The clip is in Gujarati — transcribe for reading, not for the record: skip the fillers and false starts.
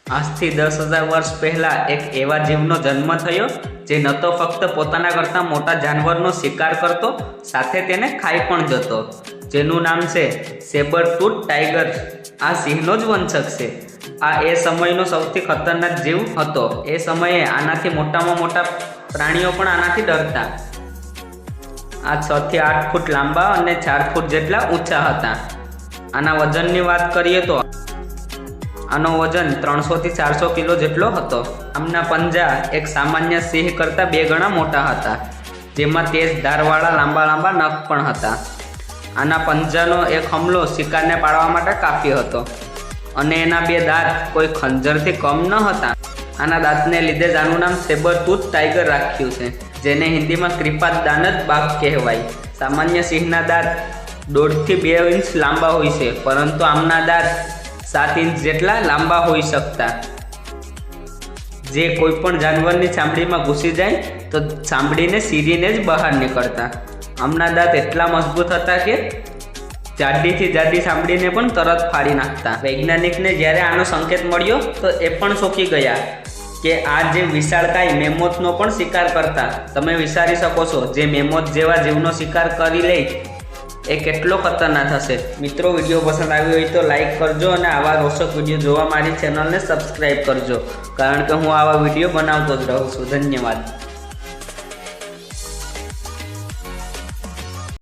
આજથી 10,000 વર્ષ પહેલાં એક એવા જીવનો જન્મ થયો જે ન તો ફક્ત પોતાના કરતાં મોટા જાનવરનો શિકાર કરતો, સાથે તેને ખાઈ પણ જતો, જેનું નામ છે સેબર ટૂથ ટાઈગર. આ સિંહનો જ વંશક છે. આ એ સમયનો સૌથી ખતરનાક જીવ હતો. એ સમયે આનાથી મોટામાં મોટા પ્રાણીઓ પણ આનાથી ડરતા. આ 6 થી 8 ફૂટ લાંબા અને 4 ફૂટ જેટલા ઊંચા હતા. આના વજનની વાત કરીએ તો આનો વજન 300 થી 400 કિલો જેટલો હતો. આમના પંજા એક સામાન્ય સિંહ કરતાં 2 ગણા મોટા હતા, જેમાં તેજ ધારવાળા લાંબા નખ પણ હતા. આના પંજાનો એક હમલો શિકારને પાડવા માટે કાફી હતો, અને એના 2 દાંત કોઈ ખંજરથી કમ ન હતા. આના દાંતને લીધે જ આનું નામ સેબર ટૂથ ટાઈગર રાખ્યું છે, જેને હિન્દીમાં ક્રિપાત દાનત બાઘ કહેવાય. સામાન્ય સિંહના દાંત 1.5 થી 2 ઇંચ લાંબા હોય છે, પરંતુ આમના દાંત 7 ઇંચ જેટલા લાંબા હોઈ શકતા, જે કોઈ પણ જાનવરની ચામડીમાં ઘૂસી જાય તો ચામડીને સીરીને જ બહાર નીકળતા. આમના દાંત એટલા મજબૂત હતા કે જાડીથી જાડી ચામડીને પણ તરત ફાડી નાખતા. વૈજ્ઞાનિકને જ્યારે આનો સંકેત મળ્યો તો એ પણ ચોંકી ગયા કે આ જે વિશાળકાય મેમોથનો પણ શિકાર કરતા. તમે વિચારી શકો છો, જે મેમોથ જેવા જીવનો શિકાર કરી લે એ કેટલો ખતરનાક હશે. મિત્રો, વિડીયો પસંદ આવ્યો હોય તો લાઈક કરજો, અને આવા રોચક વિડીયો જોવા મારી ચેનલને સબસ્ક્રાઈબ કરજો, કારણ કે હું આવા વિડીયો બનાવતો જ રહું છું. ધન્યવાદ.